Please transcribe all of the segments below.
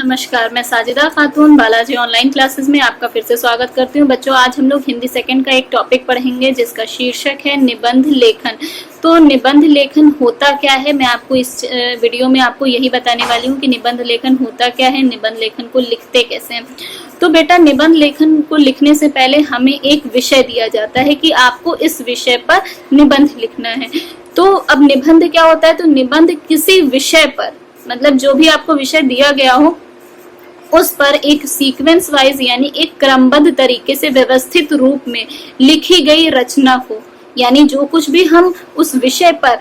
नमस्कार, मैं साजिदा खातून Balaji online classes में आपका फिर से स्वागत करती हूँ। बच्चों, आज हम लोग हिंदी सेकंड का एक टॉपिक पढ़ेंगे जिसका शीर्षक है निबंध लेखन। तो निबंध लेखन होता क्या है, मैं आपको इस वीडियो में आपको यही बताने वाली हूँ कि निबंध लेखन होता क्या है, निबंध लेखन को लिखते कैसे हैं। तो बेटा, निबंध लेखन को लिखने से पहले हमें एक विषय दिया जाता है कि आपको इस विषय पर निबंध लिखना है। तो अब निबंध क्या होता है, तो निबंध किसी विषय पर, मतलब जो भी आपको विषय दिया गया हो उस पर एक सीक्वेंस वाइज यानी एक क्रमबद्ध तरीके से व्यवस्थित रूप में लिखी गई रचना को, यानी जो कुछ भी हम उस विषय पर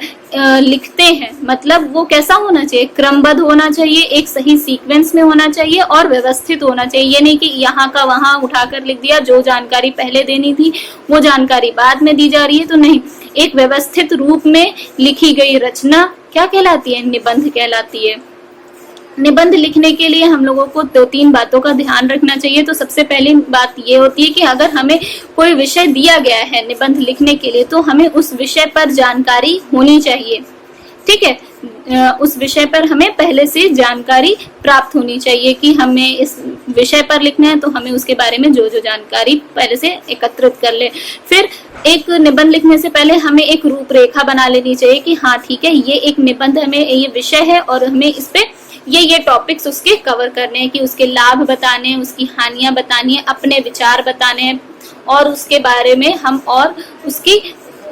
लिखते हैं, मतलब वो कैसा होना चाहिए, क्रमबद्ध होना चाहिए, एक सही सीक्वेंस में होना चाहिए और व्यवस्थित होना चाहिए। ये नहीं कि यहाँ का वहां उठाकर लिख दिया, जो जानकारी पहले देनी थी वो जानकारी बाद में दी जा रही है, तो नहीं, एक व्यवस्थित रूप में लिखी गई रचना क्या कहलाती है, निबंध कहलाती है। निबंध लिखने के लिए हम लोगों को 2-3 बातों का ध्यान रखना चाहिए। तो सबसे पहली बात ये होती है कि अगर हमें कोई विषय दिया गया है निबंध लिखने के लिए, तो हमें उस विषय पर जानकारी होनी चाहिए। ठीक है, उस विषय पर हमें पहले से जानकारी प्राप्त होनी चाहिए कि हमें इस विषय पर लिखना है, तो हमें उसके बारे में जो जो जानकारी पहले से एकत्रित कर ले। फिर एक निबंध लिखने से पहले हमें एक रूपरेखा बना लेनी चाहिए कि हाँ ठीक है, ये एक निबंध, हमें ये विषय है और हमें इस पे ये टॉपिक्स उसके कवर करने हैं, कि उसके लाभ बताने हैं, उसकी हानियां बतानी है, अपने विचार बताने हैं और उसके बारे में हम और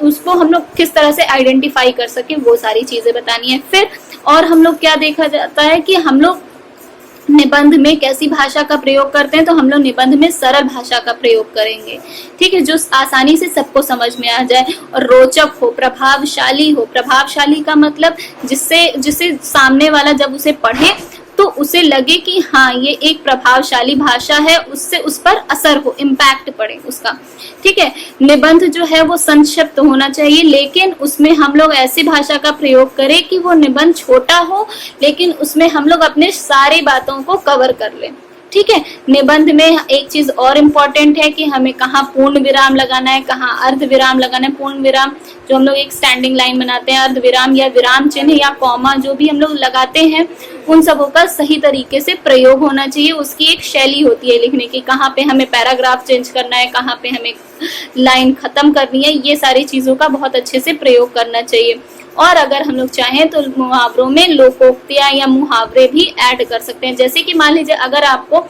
उसको हम लोग किस तरह से आइडेंटिफाई कर सके, वो सारी चीजें बतानी है। फिर और हम लोग क्या देखा जाता है कि हम लोग निबंध में कैसी भाषा का प्रयोग करते हैं, तो हम लोग निबंध में सरल भाषा का प्रयोग करेंगे। ठीक है, जो आसानी से सबको समझ में आ जाए और रोचक हो, प्रभावशाली हो। प्रभावशाली का मतलब जिससे सामने वाला जब उसे पढ़े तो उसे लगे कि हाँ ये एक प्रभावशाली भाषा है, उससे उस पर असर हो, इम्पैक्ट पड़े उसका। ठीक है, निबंध जो है वो संक्षिप्त होना चाहिए, लेकिन उसमें हम लोग ऐसी भाषा का प्रयोग करें कि वो निबंध छोटा हो लेकिन उसमें हम लोग अपने सारी बातों को कवर कर लें। ठीक है, निबंध में एक चीज और इम्पोर्टेंट है कि हमें कहाँ पूर्ण विराम लगाना है, कहाँ अर्ध विराम लगाना है। पूर्ण विराम जो हम लोग एक स्टैंडिंग लाइन बनाते हैं, अर्ध विराम या विराम चिन्ह या कॉमा जो भी हम लोग लगाते हैं, उन सबों का सही तरीके से प्रयोग होना चाहिए। उसकी एक शैली होती है लिखने की, कहाँ पे हमें पैराग्राफ चेंज करना है, कहाँ पे हमें लाइन खत्म करनी है, ये सारी चीजों का बहुत अच्छे से प्रयोग करना चाहिए। और अगर हम लोग चाहें तो मुहावरों में लोकोक्तियां या मुहावरे भी ऐड कर सकते हैं। जैसे कि मान लीजिए अगर आपको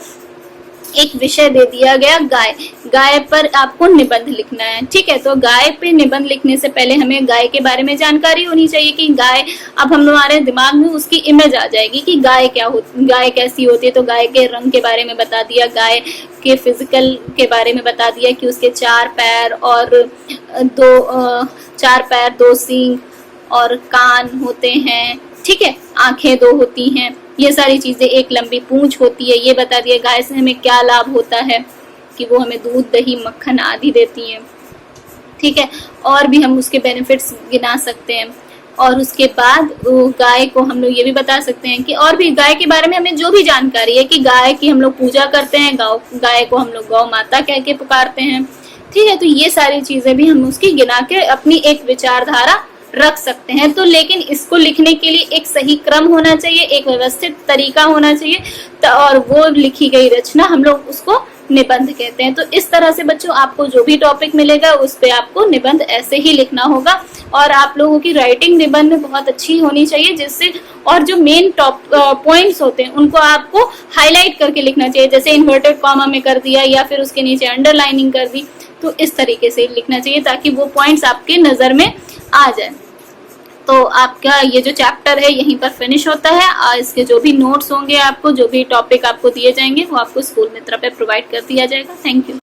एक विषय दे दिया गया गाय पर आपको निबंध लिखना है। ठीक है, तो गाय पे निबंध लिखने से पहले हमें गाय के बारे में जानकारी होनी चाहिए कि गाय, अब हम हमारे दिमाग में उसकी इमेज आ जाएगी कि गाय गाय कैसी होती है। तो गाय के रंग के बारे में बता दिया, गाय के फिजिकल के बारे में बता दिया कि उसके 4 पैर और 2 सींग और कान होते हैं। ठीक है, आंखें 2 होती हैं, ये सारी चीजें, एक लंबी पूंछ होती है, ये बता दिया। गाय से हमें क्या लाभ होता है कि वो हमें दूध, दही, मक्खन आदि देती है। ठीक है, और भी हम उसके बेनिफिट्स गिना सकते हैं। और उसके बाद गाय को हम लोग ये भी बता सकते हैं कि और भी गाय के बारे में हमें जो भी जानकारी है कि गाय की हम लोग पूजा करते हैं, गाय को हम लोग गौ माता कह के पुकारते हैं। ठीक है, तो ये सारी चीजें भी हम उसकी गिना के अपनी एक विचारधारा रख सकते हैं। तो लेकिन इसको लिखने के लिए एक सही क्रम होना चाहिए, एक व्यवस्थित तरीका होना चाहिए, और वो लिखी गई रचना हम लोग उसको निबंध कहते हैं। तो इस तरह से बच्चों आपको जो भी टॉपिक मिलेगा उस पे आपको निबंध ऐसे ही लिखना होगा। और आप लोगों की राइटिंग निबंध में बहुत अच्छी होनी चाहिए, जिससे और जो मेन टॉप पॉइंट्स होते हैं उनको आपको हाईलाइट करके लिखना चाहिए, जैसे इन्वर्टेड कॉमा में कर दिया या फिर उसके नीचे अंडरलाइनिंग कर दी। तो इस तरीके से लिखना चाहिए ताकि वो पॉइंट्स आपके नजर में आ जाए। तो आपका ये जो चैप्टर है यहीं पर फिनिश होता है। और इसके जो भी नोट्स होंगे, आपको जो भी टॉपिक आपको दिए जाएंगे वो आपको स्कूल मित्र पे प्रोवाइड कर दिया जाएगा। Thank you.